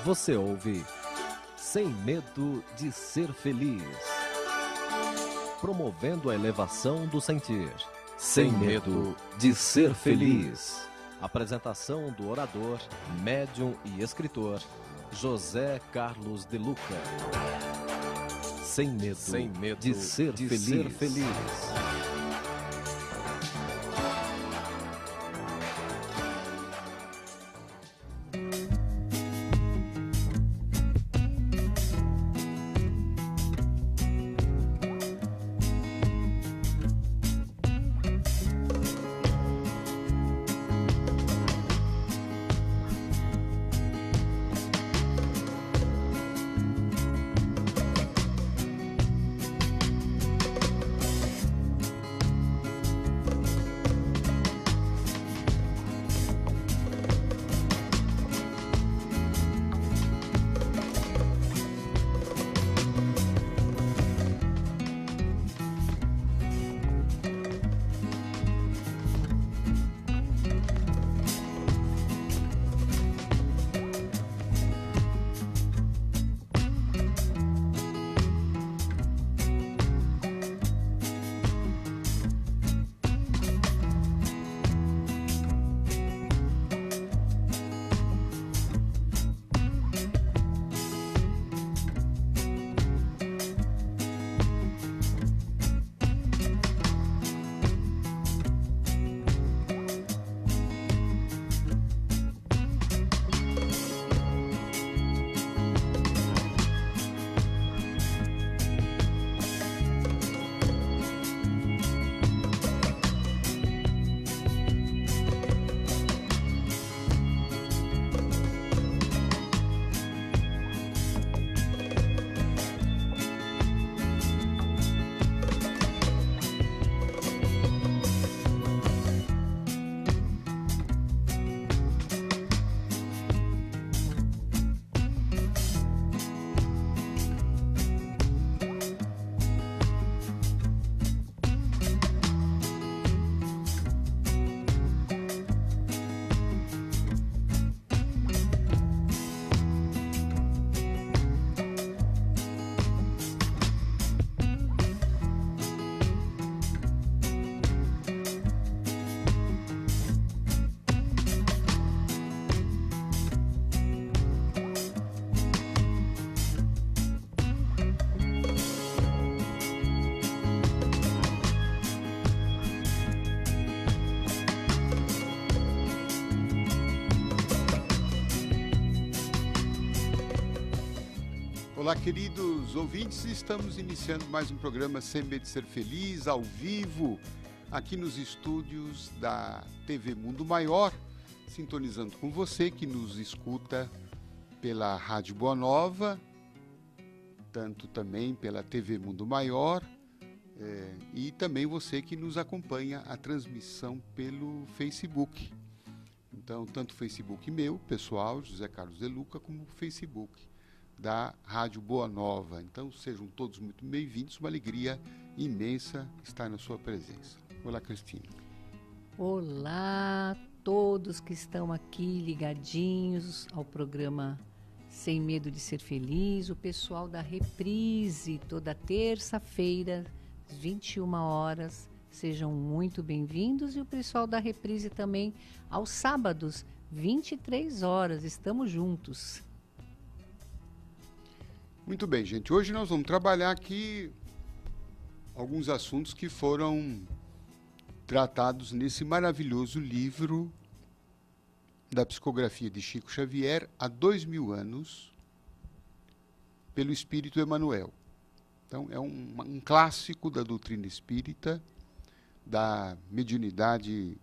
Você ouve Sem Medo de Ser Feliz. Promovendo a elevação do sentir. Sem Medo de Ser Feliz. Apresentação do orador, médium e escritor José Carlos de Luca. Sem medo de ser feliz. Olá, queridos ouvintes, estamos iniciando mais um programa Sem Medo de Ser Feliz, ao vivo, aqui nos estúdios da TV Mundo Maior, sintonizando com você que nos escuta pela Rádio Boa Nova, tanto também pela TV Mundo Maior, e também você que nos acompanha a transmissão pelo Facebook. Então, tanto o Facebook meu, pessoal, José Carlos de Luca, como o Facebook da Rádio Boa Nova. Então sejam todos muito bem-vindos, uma alegria imensa estar na sua presença. Olá, Cristina. Olá a todos que estão aqui ligadinhos ao programa Sem Medo de Ser Feliz, o pessoal da Reprise, toda terça-feira, às 21 horas, sejam muito bem-vindos, e o pessoal da Reprise também aos sábados, 23 horas, estamos juntos. Muito bem, gente. Hoje nós vamos trabalhar aqui alguns assuntos que foram tratados nesse maravilhoso livro da psicografia de Chico Xavier, há 2000 anos, pelo Espírito Emmanuel. Então, é um clássico da doutrina espírita, da mediunidade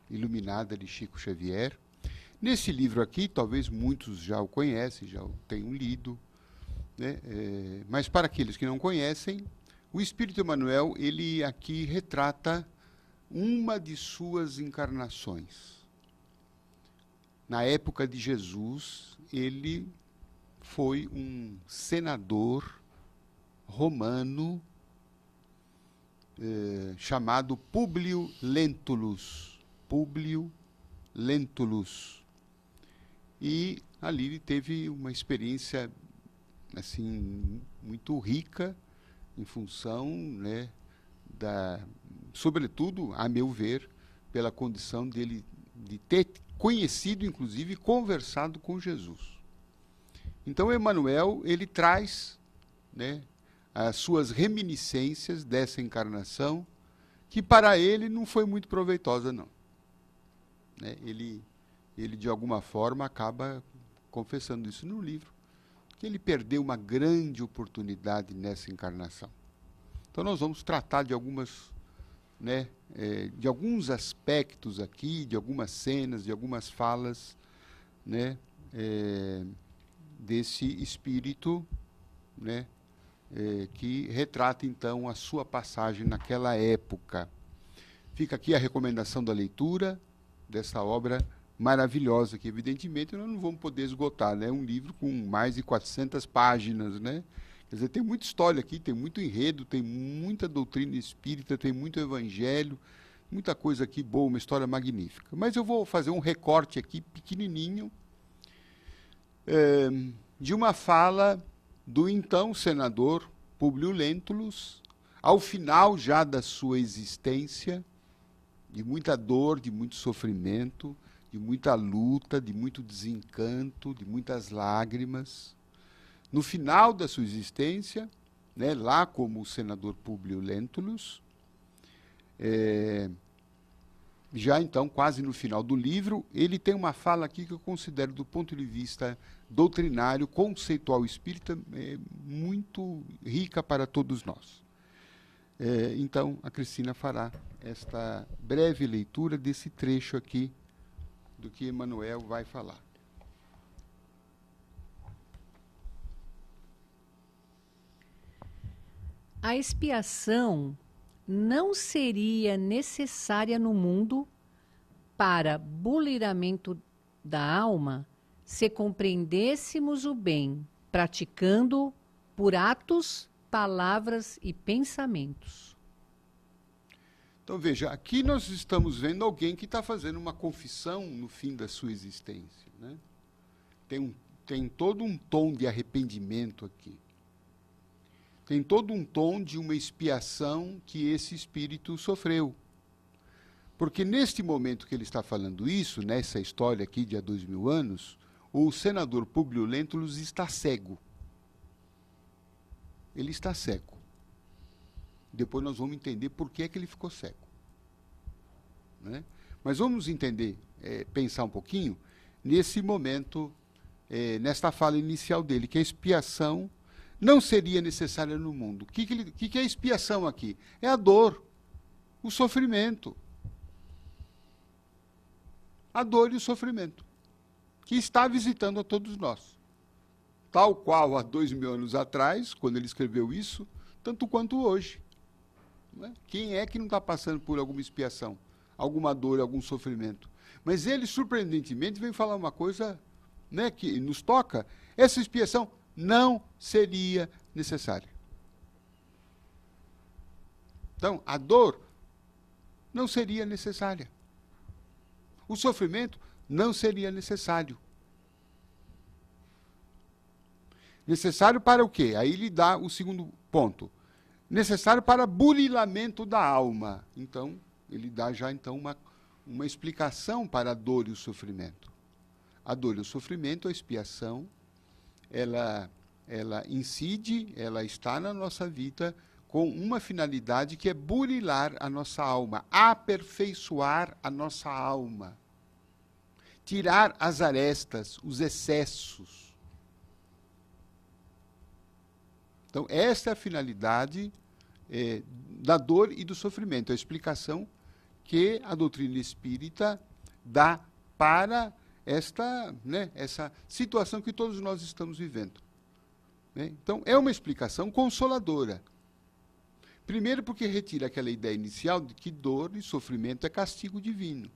iluminada de Chico Xavier. Nesse livro aqui, talvez muitos já o conhecem, já o tenham lido, né? Mas para aqueles que não conhecem, o Espírito Emmanuel, ele aqui retrata uma de suas encarnações. Na época de Jesus, ele foi um senador romano chamado Públio Lentulus. Públio Lentulus. E ali ele teve uma experiência assim muito rica em função, né, sobretudo, a meu ver, pela condição dele de ter conhecido, inclusive, e conversado com Jesus. Então, Emmanuel, ele traz, né, as suas reminiscências dessa encarnação, que para ele não foi muito proveitosa, não. Né? Ele, de alguma forma, acaba confessando isso no livro, que ele perdeu uma grande oportunidade nessa encarnação. Então, nós vamos tratar de algumas, né, de alguns aspectos aqui, de algumas cenas, de algumas falas, né, desse espírito, né, que retrata, então, a sua passagem naquela época. Fica aqui a recomendação da leitura dessa obra maravilhosa, que, evidentemente, nós não vamos poder esgotar. Né? É um livro com mais de 400 páginas, né? Quer dizer, tem muita história aqui, tem muito enredo, tem muita doutrina espírita, tem muito evangelho, muita coisa aqui boa, uma história magnífica. Mas eu vou fazer um recorte aqui, pequenininho, de uma fala do então senador Públio Lentulus, ao final já da sua existência, de muita dor, de muito sofrimento, de muita luta, de muito desencanto, de muitas lágrimas. No final da sua existência, né, lá como o senador Públio Lentulus, já então, quase no final do livro, ele tem uma fala aqui que eu considero, do ponto de vista doutrinário, conceitual espírita, muito rica para todos nós. Então, a Cristina fará esta breve leitura desse trecho aqui do que Emmanuel vai falar. A expiação não seria necessária no mundo para buliramento da alma se compreendêssemos o bem, praticando por atos, palavras e pensamentos. Então, veja, aqui nós estamos vendo alguém que está fazendo uma confissão no fim da sua existência. Né? Tem todo um tom de arrependimento aqui. Tem todo um tom de uma expiação que esse espírito sofreu. Porque neste momento que ele está falando isso, nessa história aqui de há 2000 anos, o senador Públio Lentulus está cego. Ele está cego. Depois nós vamos entender por que é que ele ficou cego. Né? Mas vamos entender, pensar um pouquinho, nesse momento, nesta fala inicial dele, que a expiação não seria necessária no mundo. O que é expiação aqui? É a dor, o sofrimento. A dor e o sofrimento, que está visitando a todos nós. Tal qual há 2000 anos atrás, quando ele escreveu isso, tanto quanto hoje. Não é? Quem é que não está passando por alguma expiação, alguma dor, algum sofrimento? Mas ele, surpreendentemente, vem falar uma coisa, né, que nos toca. Essa expiação não seria necessária. Então, a dor não seria necessária. O sofrimento não seria necessário. Necessário para o quê? Aí ele dá o segundo ponto. Necessário para burilamento da alma. Então, ele dá já então uma explicação para a dor e o sofrimento. A dor e o sofrimento, a expiação, ela incide, ela está na nossa vida com uma finalidade que é burilar a nossa alma, aperfeiçoar a nossa alma, tirar as arestas, os excessos. Então, esta é a finalidade da dor e do sofrimento, a explicação que a doutrina espírita dá para essa situação que todos nós estamos vivendo. Né? Então, é uma explicação consoladora. Primeiro, porque retira aquela ideia inicial de que dor e sofrimento é castigo divino.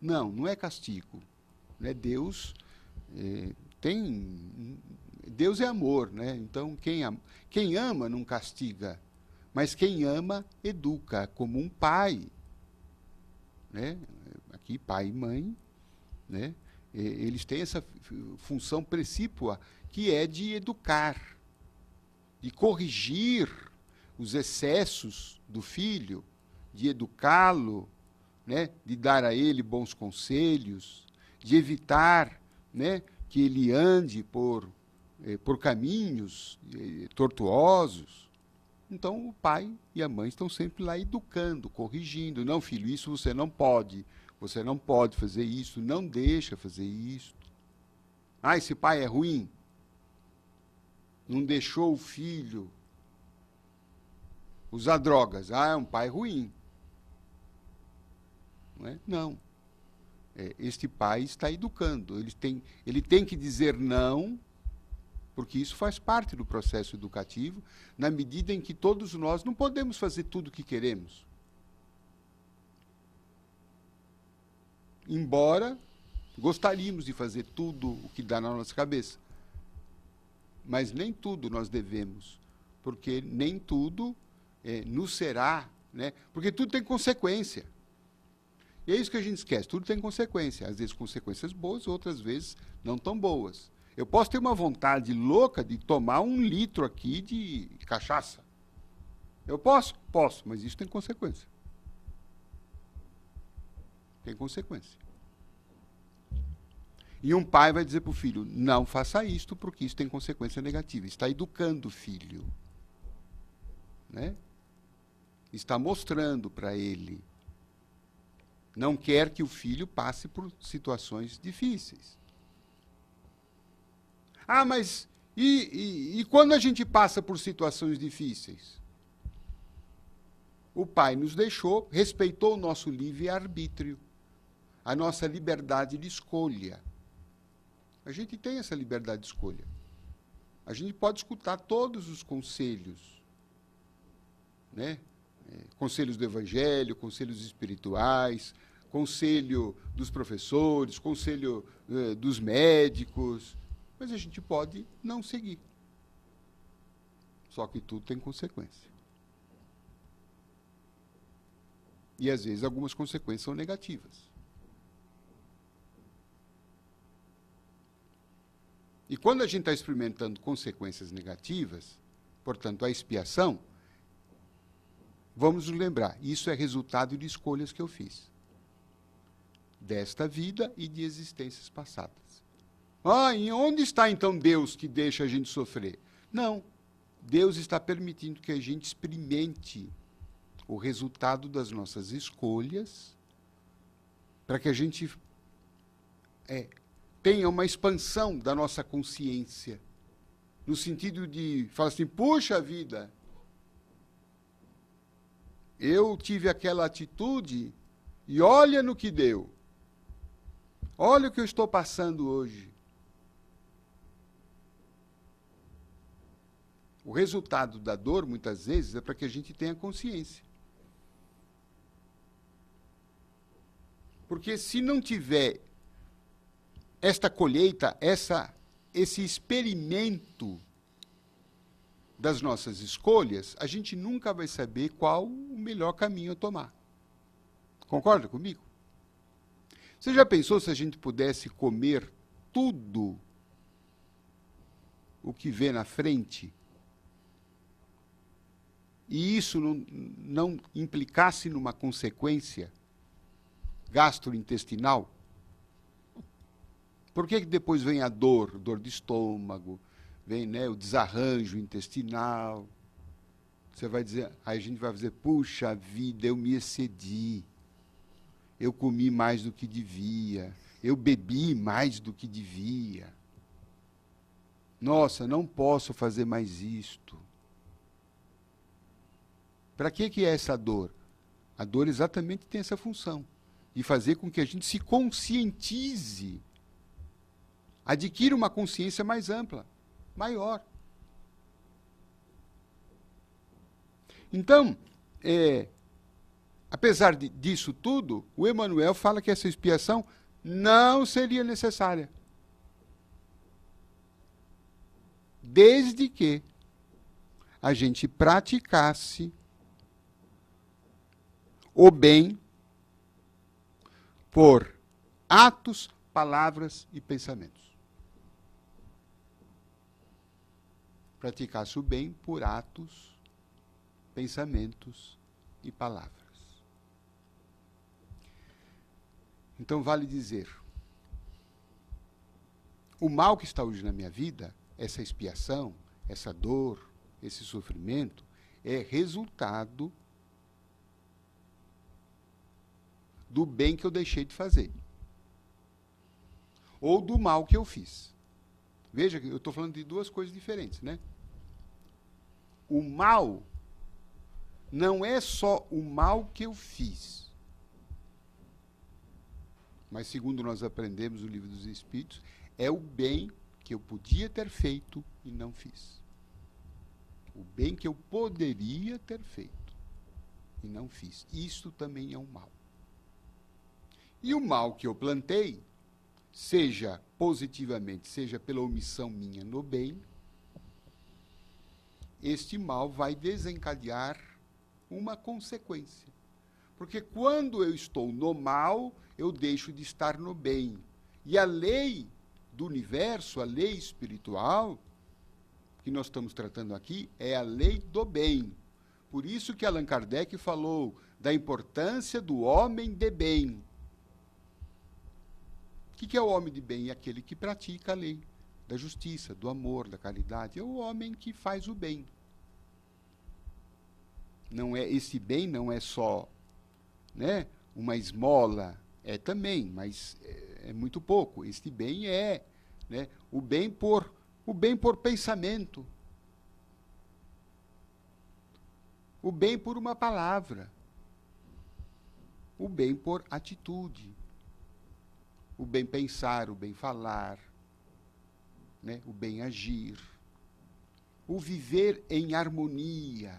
Não é castigo. Né? Deus Deus é amor, né? Então quem ama não castiga, mas quem ama educa, como um pai. Né? Aqui, pai e mãe, né? Eles têm essa função precípua, que é de educar, de corrigir os excessos do filho, de educá-lo, né, de dar a ele bons conselhos, de evitar, né, que ele ande por caminhos tortuosos. Então, o pai e a mãe estão sempre lá educando, corrigindo. Não, filho, isso você não pode fazer isso, não deixa fazer isso. Ah, esse pai é ruim. Não deixou o filho usar drogas. Ah, é um pai ruim. Não é? Não. Este pai está educando. Ele tem que dizer não, porque isso faz parte do processo educativo, na medida em que todos nós não podemos fazer tudo o que queremos. Embora gostaríamos de fazer tudo o que dá na nossa cabeça. Mas nem tudo nós devemos, porque nem tudo nos será, né? Porque tudo tem consequência. E é isso que a gente esquece, tudo tem consequência. Às vezes consequências boas, outras vezes não tão boas. Eu posso ter uma vontade louca de tomar 1 litro aqui de cachaça. Eu posso? Posso, mas isso tem consequência. Tem consequência. E um pai vai dizer para o filho, não faça isto, porque isso tem consequência negativa. Está educando o filho. Né? Está mostrando para ele. Não quer que o filho passe por situações difíceis. Ah, mas e quando a gente passa por situações difíceis? O pai nos deixou, respeitou o nosso livre-arbítrio, a nossa liberdade de escolha. A gente tem essa liberdade de escolha. A gente pode escutar todos os conselhos, né? Conselhos do Evangelho, conselhos espirituais, conselho dos professores, conselho dos médicos, mas a gente pode não seguir. Só que tudo tem consequência. E, às vezes, algumas consequências são negativas. E quando a gente está experimentando consequências negativas, portanto, a expiação, vamos nos lembrar, isso é resultado de escolhas que eu fiz. Desta vida e de existências passadas. Ah, e onde está então Deus que deixa a gente sofrer? Não. Deus está permitindo que a gente experimente o resultado das nossas escolhas, para que a gente tenha uma expansão da nossa consciência, no sentido de falar assim, puxa vida, eu tive aquela atitude e olha no que deu. Olha o que eu estou passando hoje. O resultado da dor, muitas vezes, é para que a gente tenha consciência. Porque se não tiver esta colheita, esse experimento das nossas escolhas, a gente nunca vai saber qual o melhor caminho a tomar. Concorda comigo? Você já pensou se a gente pudesse comer tudo o que vê na frente? E isso não implicasse numa consequência gastrointestinal? Por que depois vem a dor de estômago, vem, né, o desarranjo intestinal? Você vai dizer, aí a gente vai dizer, puxa vida, eu me excedi, eu comi mais do que devia, eu bebi mais do que devia. Nossa, não posso fazer mais isto. Para que é essa dor? A dor exatamente tem essa função, de fazer com que a gente se conscientize, adquira uma consciência mais ampla, maior. Então, apesar disso tudo, o Emmanuel fala que essa expiação não seria necessária. Desde que a gente praticasse o bem por atos palavras e pensamentos. Praticasse o bem por atos, pensamentos e palavras. Então, vale dizer, o mal que está hoje na minha vida, essa expiação, essa dor, esse sofrimento, é resultado do bem que eu deixei de fazer. Ou do mal que eu fiz. Veja que eu estou falando de duas coisas diferentes, né? O mal não é só o mal que eu fiz. Mas, segundo nós aprendemos no Livro dos Espíritos, é o bem que eu podia ter feito e não fiz. O bem que eu poderia ter feito e não fiz. Isto também é um mal. E o mal que eu plantei, seja positivamente, seja pela omissão minha no bem, este mal vai desencadear uma consequência. Porque quando eu estou no mal, eu deixo de estar no bem. E a lei do universo, a lei espiritual, que nós estamos tratando aqui, é a lei do bem. Por isso que Allan Kardec falou da importância do homem de bem. O que é o homem de bem? É aquele que pratica a lei da justiça, do amor, da caridade. É o homem que faz o bem. Não é, esse bem não é só, né, uma esmola, é também, mas é muito pouco. Este bem é, né, o bem por pensamento. O bem por uma palavra. O bem por atitude. O bem pensar, o bem falar, né? O bem agir. O viver em harmonia.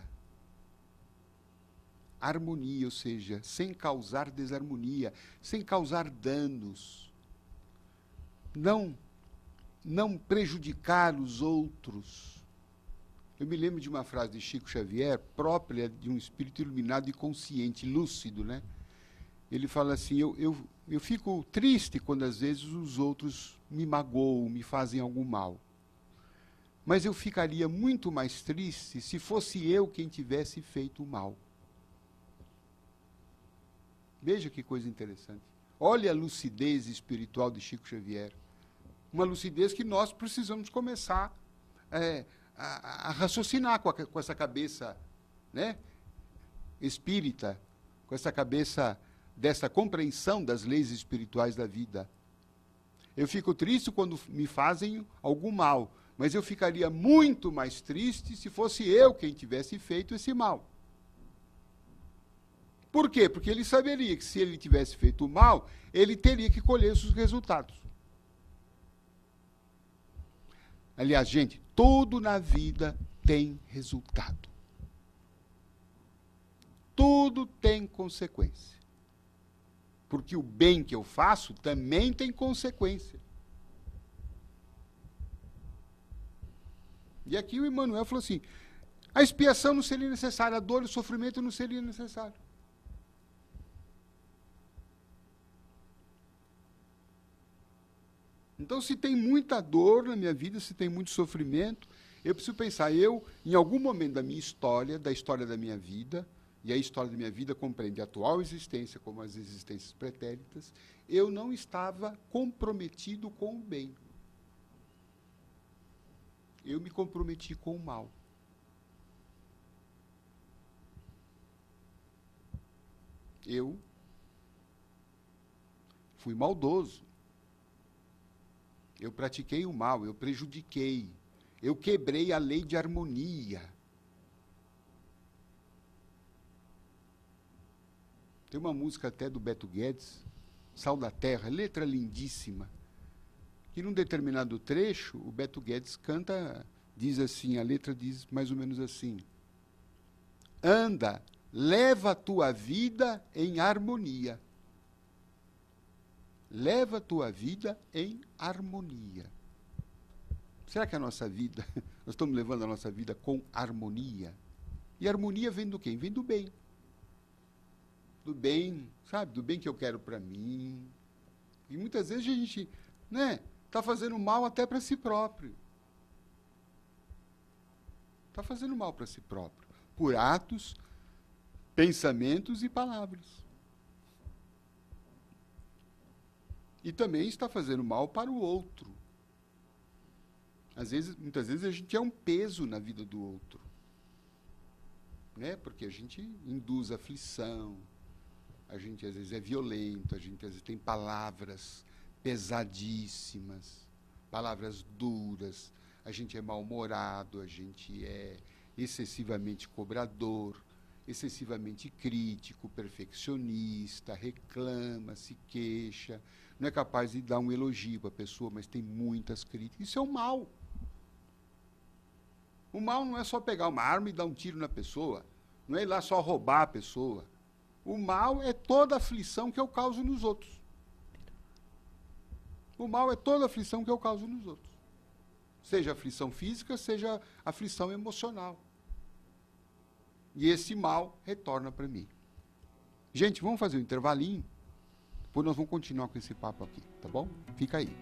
Harmonia, ou seja, sem causar desarmonia, sem causar danos. Não prejudicar os outros. Eu me lembro de uma frase de Chico Xavier, própria de um espírito iluminado e consciente, lúcido, né? Ele fala assim, eu fico triste quando às vezes os outros me magoam, me fazem algum mal. Mas eu ficaria muito mais triste se fosse eu quem tivesse feito o mal. Veja que coisa interessante. Olha a lucidez espiritual de Chico Xavier. Uma lucidez que nós precisamos começar a raciocinar com essa cabeça, né, espírita, com essa cabeça dessa compreensão das leis espirituais da vida. Eu fico triste quando me fazem algum mal, mas eu ficaria muito mais triste se fosse eu quem tivesse feito esse mal. Por quê? Porque ele saberia que se ele tivesse feito o mal, ele teria que colher os resultados. Aliás, gente, tudo na vida tem resultado. Tudo tem consequência. Porque o bem que eu faço também tem consequência. E aqui o Emmanuel falou assim, a expiação não seria necessária, a dor e o sofrimento não seria necessário. Então, se tem muita dor na minha vida, se tem muito sofrimento, eu preciso pensar, em algum momento da minha história, da história da minha vida, e a história da minha vida compreende a atual existência como as existências pretéritas, eu não estava comprometido com o bem. Eu me comprometi com o mal. Eu fui maldoso. Eu pratiquei o mal, eu prejudiquei. Eu quebrei a lei de harmonia. Tem uma música até do Beto Guedes, Sal da Terra, letra lindíssima, que num determinado trecho, o Beto Guedes canta, diz assim, a letra diz mais ou menos assim, anda, leva a tua vida em harmonia. Leva a tua vida em harmonia. Será que a nossa vida, nós estamos levando a nossa vida com harmonia? E harmonia vem do quê? Vem do bem. Do bem, sabe? Do bem que eu quero para mim. E muitas vezes a gente, né, está fazendo mal até para si próprio. Está fazendo mal para si próprio, por atos, pensamentos e palavras. E também está fazendo mal para o outro. Muitas vezes a gente é um peso na vida do outro, né? Porque a gente induz aflição, a gente às vezes é violento, a gente às vezes tem palavras pesadíssimas, palavras duras, a gente é mal-humorado, a gente é excessivamente cobrador, excessivamente crítico, perfeccionista, reclama, se queixa, não é capaz de dar um elogio para a pessoa, mas tem muitas críticas. Isso é o mal. O mal não é só pegar uma arma e dar um tiro na pessoa, não é ir lá só roubar a pessoa. O mal é toda a aflição que eu causo nos outros. O mal é toda a aflição que eu causo nos outros. Seja aflição física, seja aflição emocional. E esse mal retorna para mim. Gente, vamos fazer um intervalinho, depois nós vamos continuar com esse papo aqui, tá bom? Fica aí.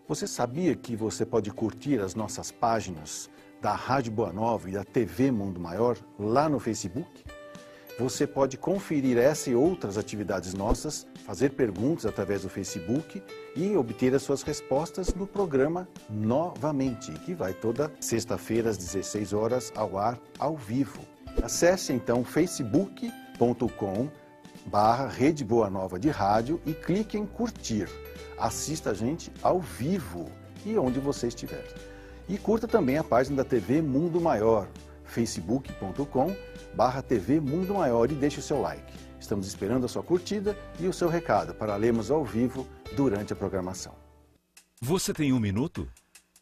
Você sabia que você pode curtir as nossas páginas da Rádio Boa Nova e da TV Mundo Maior lá no Facebook? Você pode conferir essa e outras atividades nossas, fazer perguntas através do Facebook e obter as suas respostas no programa Novamente, que vai toda sexta-feira às 16 horas ao ar, ao vivo. Acesse então facebook.com/Rede Boa Nova de Rádio e clique em curtir. Assista a gente ao vivo e onde você estiver. E curta também a página da TV Mundo Maior, facebook.com/TV Mundo Maior e deixe o seu like. Estamos esperando a sua curtida e o seu recado para lermos ao vivo durante a programação. Você tem 1 minuto?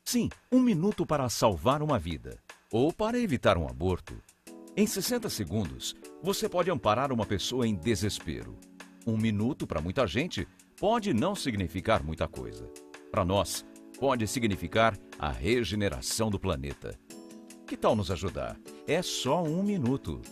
Sim, 1 minuto para salvar uma vida ou para evitar um aborto. Em 60 segundos, você pode amparar uma pessoa em desespero. 1 minuto para muita gente pode não significar muita coisa. Para nós, pode significar a regeneração do planeta. Que tal nos ajudar? É só 1 minuto.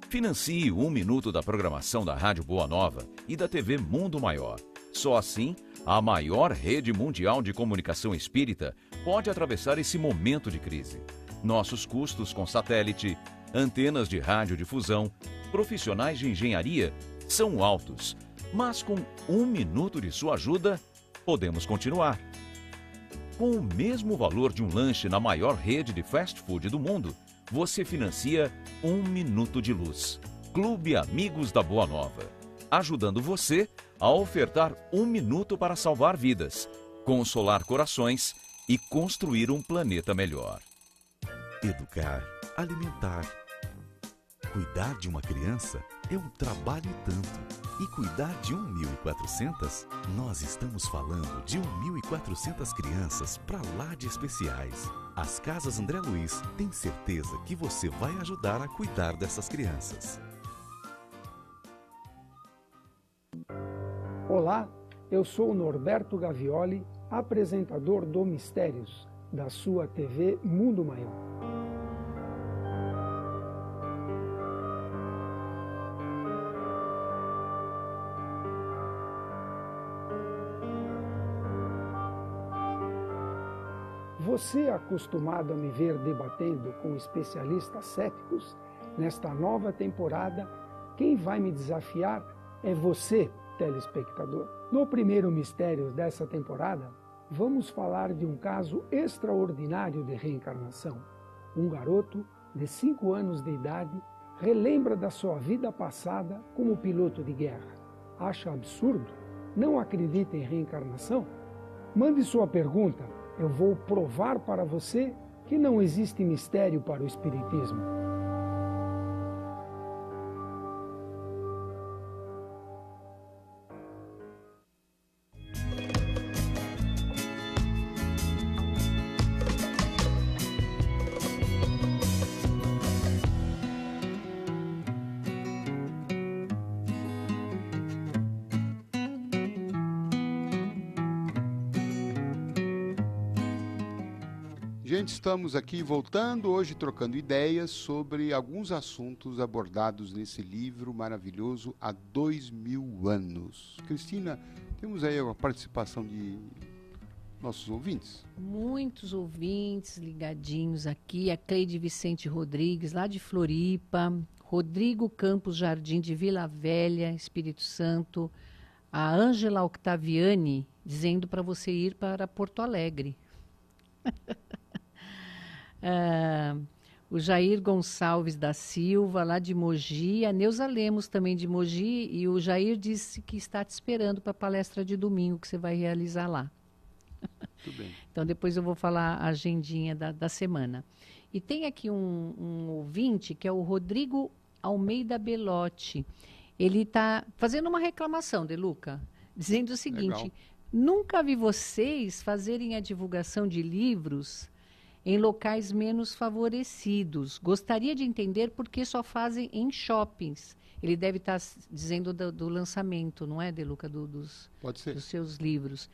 Financie 1 minuto da programação da Rádio Boa Nova e da TV Mundo Maior. Só assim, a maior rede mundial de comunicação espírita pode atravessar esse momento de crise. Nossos custos com satélite, antenas de radiodifusão, profissionais de engenharia são altos. Mas com 1 minuto de sua ajuda, podemos continuar. Com o mesmo valor de um lanche na maior rede de fast food do mundo, você financia 1 minuto de luz. Clube Amigos da Boa Nova, ajudando você a ofertar 1 minuto para salvar vidas, consolar corações e construir um planeta melhor. Educar, alimentar. Cuidar de uma criança é um trabalho tanto. E cuidar de 1.400? Nós estamos falando de 1.400 crianças pra lá de especiais. As Casas André Luiz têm certeza que você vai ajudar a cuidar dessas crianças. Olá, eu sou Norberto Gavioli, apresentador do Mistérios, da sua TV Mundo Maior. Você é acostumado a me ver debatendo com especialistas céticos? Nesta nova temporada, quem vai me desafiar é você, telespectador. No primeiro Mistérios dessa temporada, vamos falar de um caso extraordinário de reencarnação. Um garoto de 5 anos de idade relembra da sua vida passada como piloto de guerra. Acha absurdo? Não acredita em reencarnação? Mande sua pergunta. Eu vou provar para você que não existe mistério para o Espiritismo. Gente, estamos aqui voltando hoje, trocando ideias sobre alguns assuntos abordados nesse livro maravilhoso há 2000 anos. Cristina, temos aí a participação de nossos ouvintes? Muitos ouvintes ligadinhos aqui. A Cleide Vicente Rodrigues, lá de Floripa. Rodrigo Campos Jardim, de Vila Velha, Espírito Santo. A Ângela Octaviani, dizendo para você ir para Porto Alegre. O Jair Gonçalves da Silva, lá de Mogi, a Neuza Lemos também de Mogi, e o Jair disse que está te esperando para a palestra de domingo que você vai realizar lá. Muito bem. Então depois eu vou falar a agendinha da semana. E tem aqui um ouvinte, que é o Rodrigo Almeida Belotti. Ele está fazendo uma reclamação, De Luca, dizendo o seguinte: Legal. Nunca vi vocês fazerem a divulgação de livros em locais menos favorecidos. Gostaria de entender por que só fazem em shoppings. Ele deve estar dizendo do lançamento, não é, De Luca, Pode ser. dos seus livros.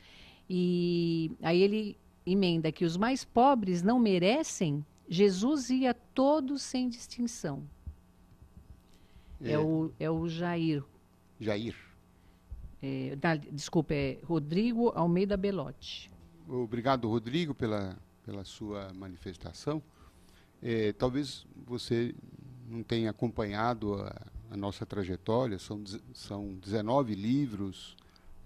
E aí ele emenda que os mais pobres não merecem. Jesus ia a todos sem distinção. É o Jair. Jair. Desculpa, é Rodrigo Almeida Belotti. Obrigado, Rodrigo, pela sua manifestação. Talvez você não tenha acompanhado a nossa trajetória, são 19 livros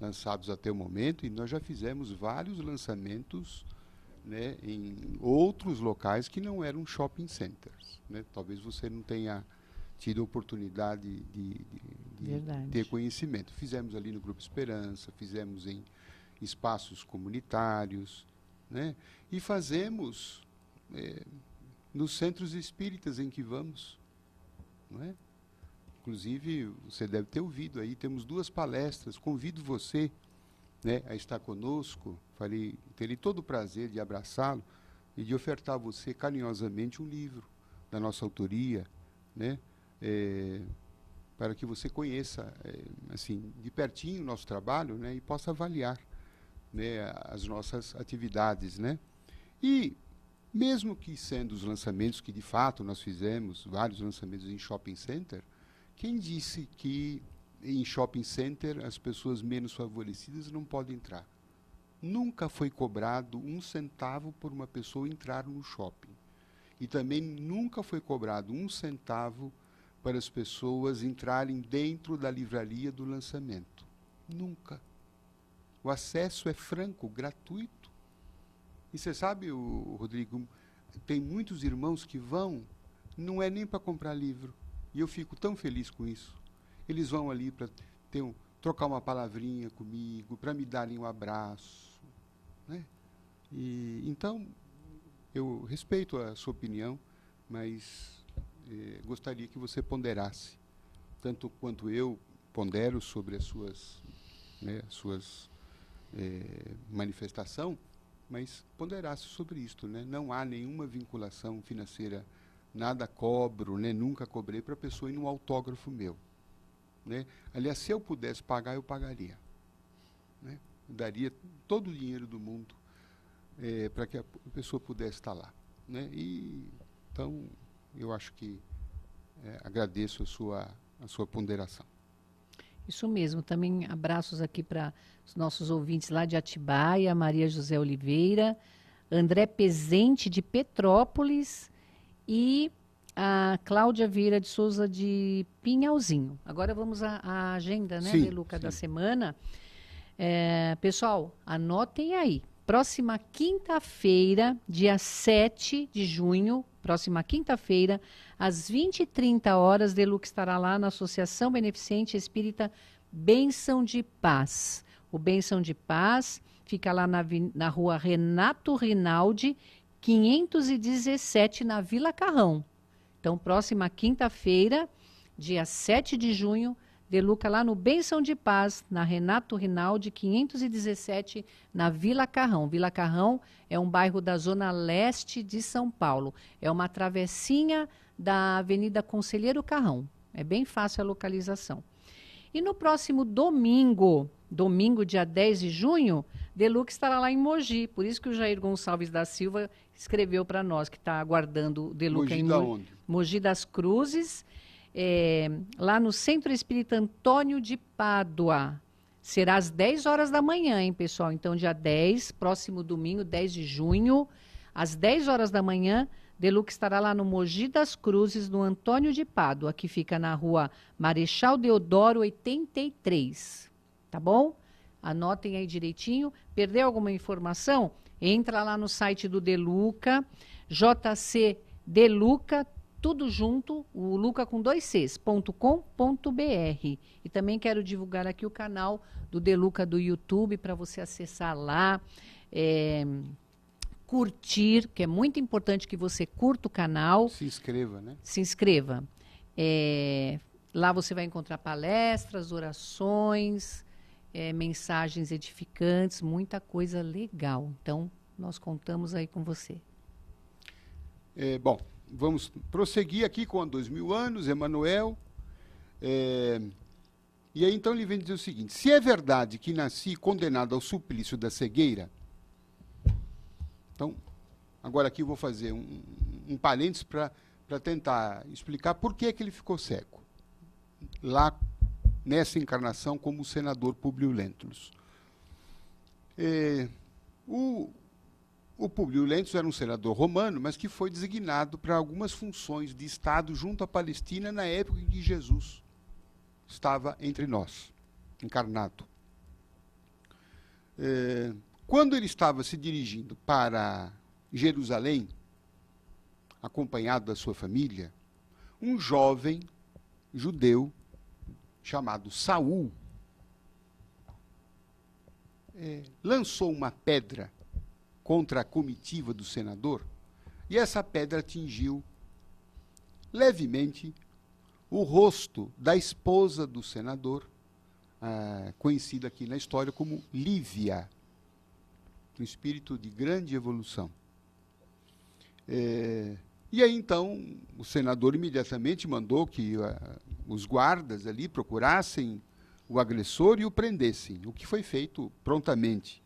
lançados até o momento, e nós já fizemos vários lançamentos, né, em outros locais que não eram shopping centers, né? Talvez você não tenha tido a oportunidade de ter conhecimento. Fizemos ali no Grupo Esperança, fizemos em espaços comunitários, né? E fazemos nos centros espíritas em que vamos, não é? Inclusive, você deve ter ouvido aí, temos 2 palestras. Convido você, né, a estar conosco. Terei todo o prazer de abraçá-lo e de ofertar a você carinhosamente um livro da nossa autoria, né, para que você conheça assim, de pertinho o nosso trabalho, né, e possa avaliar, né, as nossas atividades, né? E mesmo que sendo os lançamentos que de fato nós fizemos, vários lançamentos em shopping center, quem disse que em shopping center as pessoas menos favorecidas não podem entrar? Nunca foi cobrado 1 centavo por uma pessoa entrar no shopping. E também nunca foi cobrado 1 centavo para as pessoas entrarem dentro da livraria do lançamento. Nunca. O acesso é franco, gratuito. E você sabe, Rodrigo, tem muitos irmãos que vão, não é nem para comprar livro. E eu fico tão feliz com isso. Eles vão ali para trocar uma palavrinha comigo, para me darem um abraço, né? E então, eu respeito a sua opinião, mas gostaria que você ponderasse, tanto quanto eu pondero sobre as suas, né, manifestação, mas ponderasse sobre isto, né? Não há nenhuma vinculação financeira, nada cobro, né? Nunca cobrei para a pessoa ir num autógrafo meu, né? Aliás, se eu pudesse pagar, eu pagaria, né? Eu daria todo o dinheiro do mundo para que a pessoa pudesse estar lá, né? E então eu acho que agradeço a sua ponderação. Isso mesmo. Também abraços aqui para os nossos ouvintes lá de Atibaia, Maria José Oliveira, André Pezente de Petrópolis e a Cláudia Vieira de Souza de Pinhalzinho. Agora vamos à agenda, né, De Luca, da semana. Pessoal, anotem aí. Próxima quinta-feira, dia 7 de junho, próxima quinta-feira, às 20h30, De Luca estará lá na Associação Beneficente Espírita Bênção de Paz. O Bênção de Paz fica lá na rua Renato Rinaldi, 517, na Vila Carrão. Então, próxima quinta-feira, dia 7 de junho, De Luca lá no Bênção de Paz, na Renato Rinaldi, 517, na Vila Carrão. Vila Carrão é um bairro da zona leste de São Paulo. É uma travessinha da Avenida Conselheiro Carrão. É bem fácil a localização. E no próximo domingo, dia 10 de junho, Deluca estará lá em Mogi, por isso que o Jair Gonçalves da Silva escreveu para nós, que está aguardando o Deluca Mogi em da onde? Mogi das Cruzes, lá no Centro Espírita Antônio de Pádua. Será às 10 horas da manhã, hein, pessoal? Então, dia 10, próximo domingo, 10 de junho, às 10 horas da manhã, Deluca estará lá no Mogi das Cruzes, no Antônio de Pádua, que fica na rua Marechal Deodoro 83. Tá bom? Anotem aí direitinho. Perdeu alguma informação? Entra lá no site do Deluca, JC Deluca, tudo junto, o Luca com 2 Cs.com.br. E também quero divulgar aqui o canal do Deluca do YouTube para você acessar lá, curtir, que é muito importante que você curta o canal. Se inscreva, né? Se inscreva. Lá você vai encontrar palestras, orações, mensagens edificantes, muita coisa legal. Então, nós contamos aí com você. Bom, vamos prosseguir aqui com 2000 anos, Emmanuel. E aí, então, ele vem dizer o seguinte: se é verdade que nasci condenado ao suplício da cegueira. Então, agora aqui eu vou fazer um parênteses para tentar explicar por que ele ficou cego. Lá, nessa encarnação, como senador Públio Lentulus. O Públio Lentulus era um senador romano, mas que foi designado para algumas funções de Estado junto à Palestina na época em que Jesus estava entre nós, encarnado. Quando ele estava se dirigindo para Jerusalém, acompanhado da sua família, um jovem judeu chamado Saul lançou uma pedra contra a comitiva do senador, e essa pedra atingiu levemente o rosto da esposa do senador, conhecida aqui na história como Lívia, um espírito de grande evolução. E aí, então, o senador imediatamente mandou que os guardas ali procurassem o agressor e o prendessem, o que foi feito prontamente.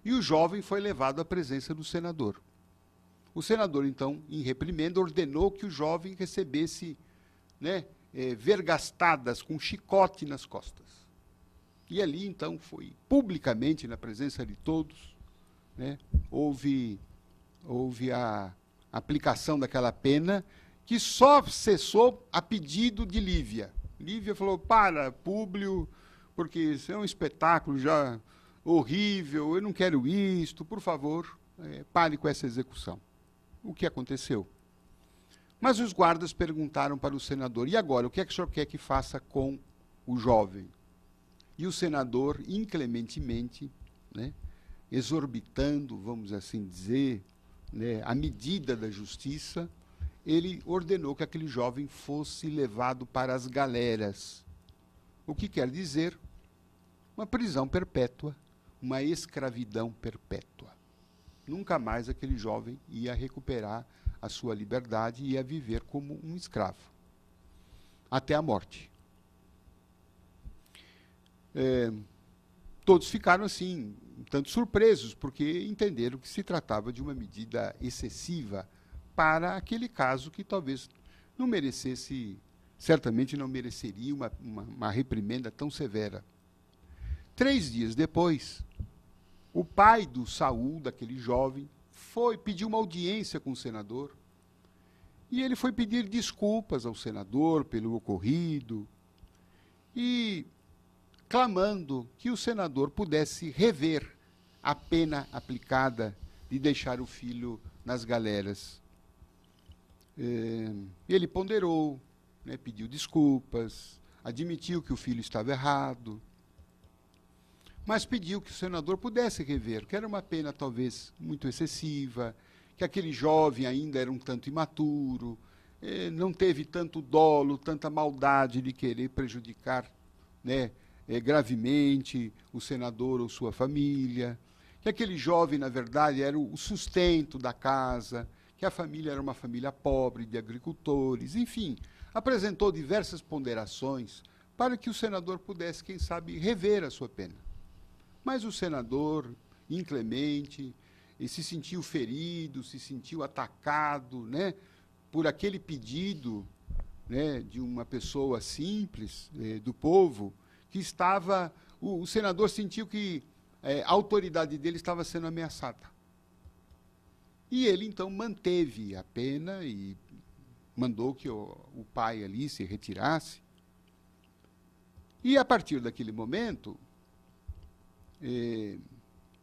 E o jovem foi levado à presença do senador. O senador, então, em reprimenda, ordenou que o jovem recebesse vergastadas com chicote nas costas. E ali, então, foi publicamente, na presença de todos, houve a aplicação daquela pena, que só cessou a pedido de Lívia. Lívia falou: para, Públio, porque isso é um espetáculo já horrível, eu não quero isto, por favor, pare com essa execução. O que aconteceu? Mas os guardas perguntaram para o senador: e agora, o que é que o senhor quer que faça com o jovem? E o senador, inclementemente, exorbitando, vamos assim dizer, a medida da justiça, ele ordenou que aquele jovem fosse levado para as galeras. O que quer dizer uma prisão perpétua, uma escravidão perpétua. Nunca mais aquele jovem ia recuperar a sua liberdade e ia viver como um escravo, até a morte. Todos ficaram assim, um tanto surpresos, porque entenderam que se tratava de uma medida excessiva para aquele caso que talvez não merecesse, certamente não mereceria uma reprimenda tão severa. 3 dias depois, o pai do Saul, daquele jovem, pediu uma audiência com o senador, e ele foi pedir desculpas ao senador pelo ocorrido, e clamando que o senador pudesse rever a pena aplicada de deixar o filho nas galeras. Ele ponderou, pediu desculpas, admitiu que o filho estava errado, mas pediu que o senador pudesse rever, que era uma pena talvez muito excessiva, que aquele jovem ainda era um tanto imaturo, não teve tanto dolo, tanta maldade de querer prejudicar gravemente o senador ou sua família, que aquele jovem, na verdade, era o sustento da casa, que a família era uma família pobre, de agricultores, enfim, apresentou diversas ponderações para que o senador pudesse, quem sabe, rever a sua pena. Mas o senador, inclemente, e se sentiu ferido, se sentiu atacado, né, por aquele pedido, né, de uma pessoa simples, do povo, que estava... O senador sentiu que a autoridade dele estava sendo ameaçada. E ele, então, manteve a pena e mandou que o pai ali se retirasse. E, a partir daquele momento,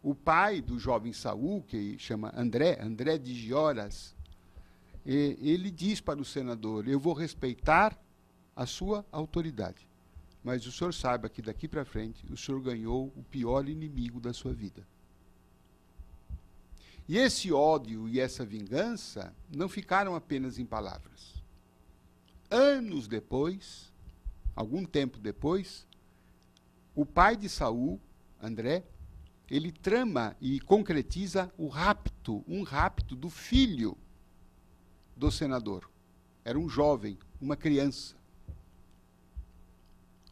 o pai do jovem Saul, que chama André de Gioras, ele diz para o senador: eu vou respeitar a sua autoridade, mas o senhor saiba que daqui para frente o senhor ganhou o pior inimigo da sua vida. E esse ódio e essa vingança não ficaram apenas em palavras. Anos depois, algum tempo depois, o pai de Saul, André, ele trama e concretiza um rapto do filho do senador. Era um jovem, uma criança.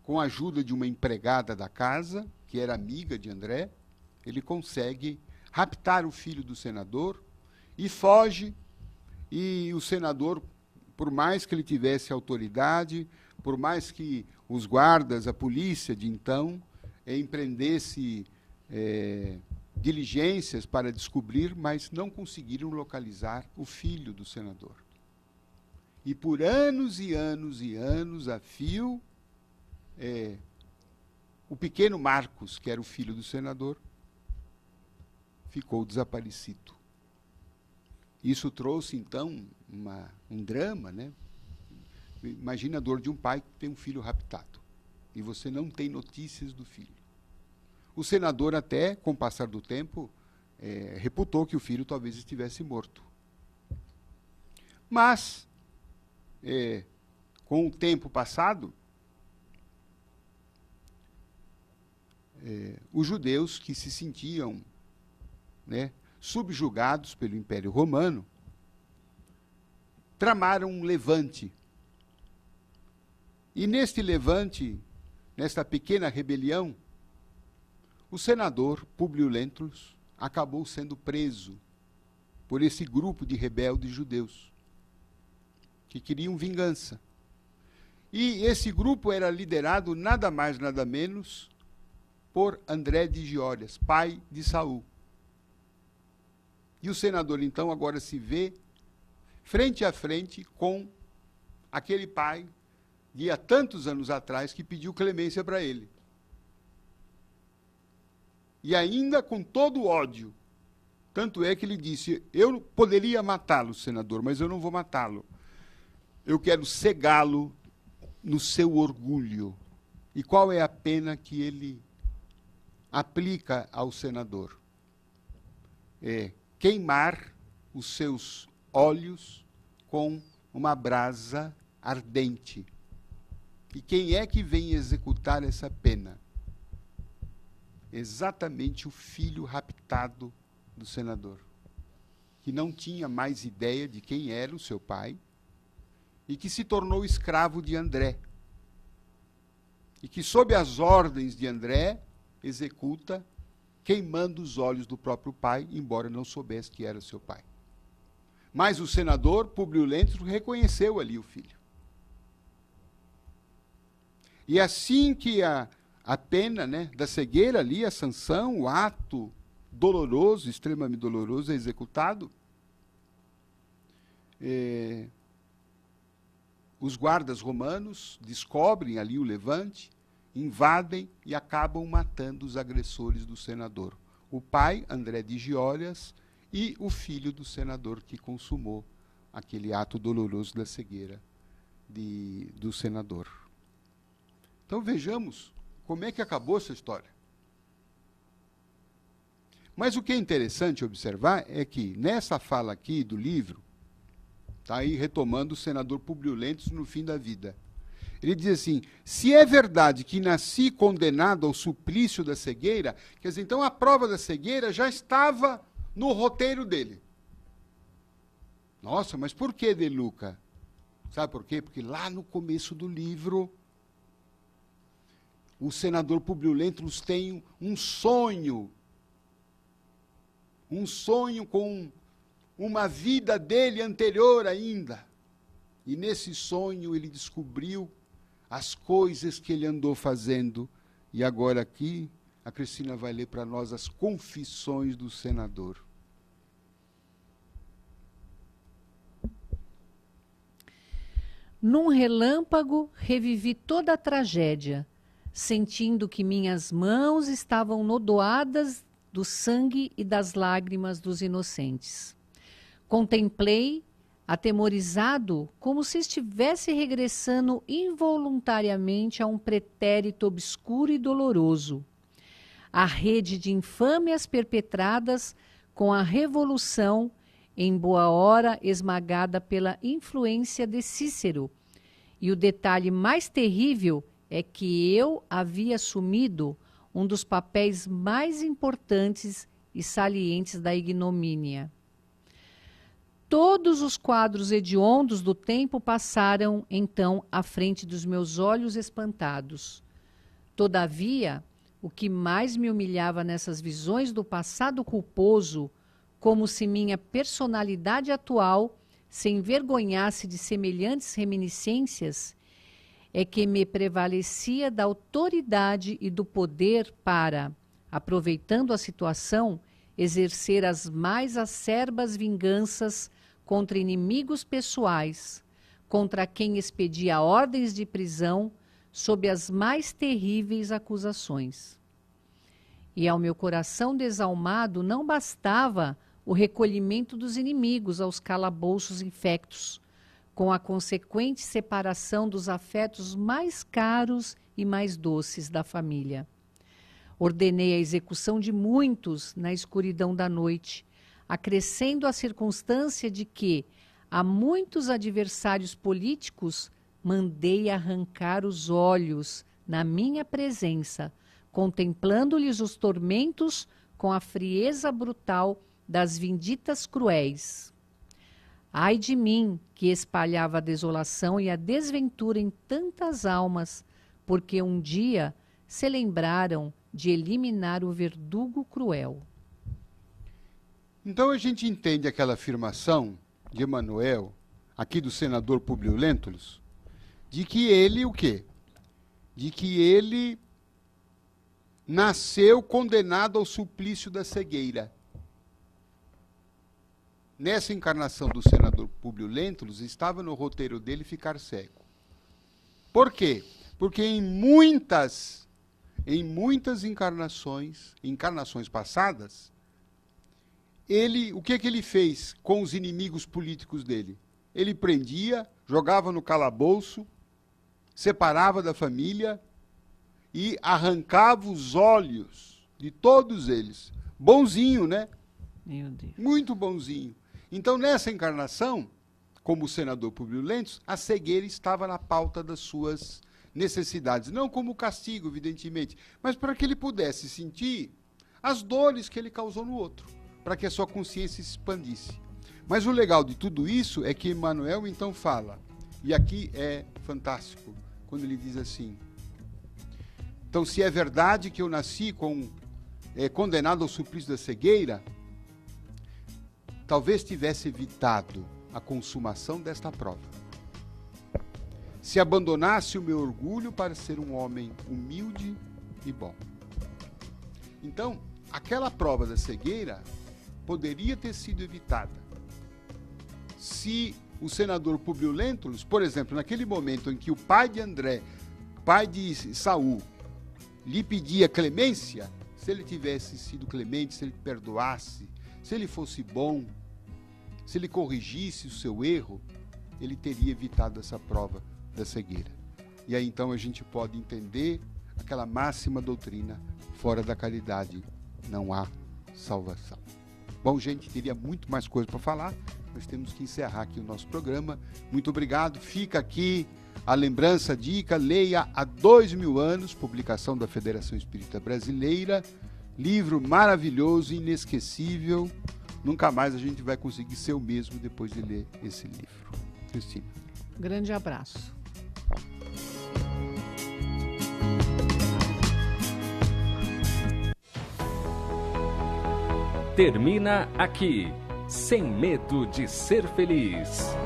Com a ajuda de uma empregada da casa, que era amiga de André, ele consegue raptar o filho do senador e foge. E o senador, por mais que ele tivesse autoridade, por mais que os guardas, a polícia de então, empreendesse diligências para descobrir, mas não conseguiram localizar o filho do senador. E por anos e anos e anos, a fio, o pequeno Marcos, que era o filho do senador, ficou desaparecido. Isso trouxe, então, um drama, né? Imagina a dor de um pai que tem um filho raptado e você não tem notícias do filho. O senador até, com o passar do tempo, reputou que o filho talvez estivesse morto. Mas, com o tempo passado, os judeus que se sentiam, né, subjugados pelo Império Romano, tramaram um levante. E neste levante, nesta pequena rebelião, o senador Públio Lentulus acabou sendo preso por esse grupo de rebeldes judeus que queriam vingança. E esse grupo era liderado nada mais, nada menos por André de Giórias, pai de Saul. E o senador, então, agora se vê frente a frente com aquele pai de há tantos anos atrás que pediu clemência para ele. E ainda com todo o ódio. Tanto é que ele disse: eu poderia matá-lo, senador, mas eu não vou matá-lo. Eu quero cegá-lo no seu orgulho. E qual é a pena que ele aplica ao senador? Queimar os seus olhos com uma brasa ardente. E quem é que vem executar essa pena? Exatamente o filho raptado do senador, que não tinha mais ideia de quem era o seu pai e que se tornou escravo de André. E que, sob as ordens de André, executa queimando os olhos do próprio pai, embora não soubesse que era seu pai. Mas o senador Públio Lentulus reconheceu ali o filho. E assim que a pena, né, da cegueira ali, a sanção, o ato doloroso, extremamente doloroso, é executado, os guardas romanos descobrem ali o levante, invadem e acabam matando os agressores do senador. O pai, André de Giórias, e o filho do senador que consumou aquele ato doloroso da cegueira do senador. Então vejamos como é que acabou essa história. Mas o que é interessante observar é que, nessa fala aqui do livro, está aí retomando o senador Públio Lentulus no fim da vida. Ele diz assim: se é verdade que nasci condenado ao suplício da cegueira, quer dizer, então a prova da cegueira já estava no roteiro dele. Nossa, mas por que, De Luca? Sabe por quê? Porque lá no começo do livro, o senador Públio Lentulus tem um sonho um sonho com uma vida dele anterior ainda. E nesse sonho ele descobriu as coisas que ele andou fazendo. E agora aqui, a Cristina vai ler para nós as confissões do senador. Num relâmpago, revivi toda a tragédia, sentindo que minhas mãos estavam nodoadas do sangue e das lágrimas dos inocentes. Contemplei, atemorizado, como se estivesse regressando involuntariamente a um pretérito obscuro e doloroso. A rede de infâmias perpetradas com a Revolução, em boa hora esmagada pela influência de Cícero. E o detalhe mais terrível é que eu havia assumido um dos papéis mais importantes e salientes da ignomínia. Todos os quadros hediondos do tempo passaram, então, à frente dos meus olhos espantados. Todavia, o que mais me humilhava nessas visões do passado culposo, como se minha personalidade atual se envergonhasse de semelhantes reminiscências, é que me prevalecia da autoridade e do poder para, aproveitando a situação, exercer as mais acerbas vinganças contra inimigos pessoais, contra quem expedia ordens de prisão sob as mais terríveis acusações. E ao meu coração desalmado não bastava o recolhimento dos inimigos aos calabouços infectos, com a consequente separação dos afetos mais caros e mais doces da família. Ordenei a execução de muitos na escuridão da noite, acrescendo a circunstância de que a muitos adversários políticos mandei arrancar os olhos na minha presença, contemplando-lhes os tormentos com a frieza brutal das vinditas cruéis. Ai de mim, que espalhava a desolação e a desventura em tantas almas, porque um dia se lembraram de eliminar o verdugo cruel. Então a gente entende aquela afirmação de Emanuel, aqui do senador Públio Lentulus, de que ele o quê? De que ele nasceu condenado ao suplício da cegueira. Nessa encarnação do senador Públio Lentulus, estava no roteiro dele ficar cego. Por quê? Porque em muitas encarnações passadas, o que ele fez com os inimigos políticos dele? Ele prendia, jogava no calabouço, separava da família e arrancava os olhos de todos eles. Bonzinho, né? Meu Deus. Muito bonzinho. Então, nessa encarnação, como o senador Públio Lentulus, a cegueira estava na pauta das suas necessidades. Não como castigo, evidentemente, mas para que ele pudesse sentir as dores que ele causou no outro, para que a sua consciência se expandisse. Mas o legal de tudo isso é que Emmanuel então fala, e aqui é fantástico, quando ele diz assim: então, se é verdade que eu nasci condenado ao suplício da cegueira, talvez tivesse evitado a consumação desta prova. Se abandonasse o meu orgulho para ser um homem humilde e bom. Então, aquela prova da cegueira poderia ter sido evitada se o senador Públio Lentulus, por exemplo, naquele momento em que o pai de André, pai de Saul, lhe pedia clemência, se ele tivesse sido clemente, se ele perdoasse, se ele fosse bom, se ele corrigisse o seu erro, ele teria evitado essa prova da cegueira. E aí então a gente pode entender aquela máxima doutrina: fora da caridade não há salvação. Bom, gente, teria muito mais coisa para falar, mas temos que encerrar aqui o nosso programa. Muito obrigado. Fica aqui a lembrança, a dica: leia Há 2000 anos, publicação da Federação Espírita Brasileira, livro maravilhoso, inesquecível. Nunca mais a gente vai conseguir ser o mesmo depois de ler esse livro. Cristina. Grande abraço. Termina aqui, Sem Medo de Ser Feliz.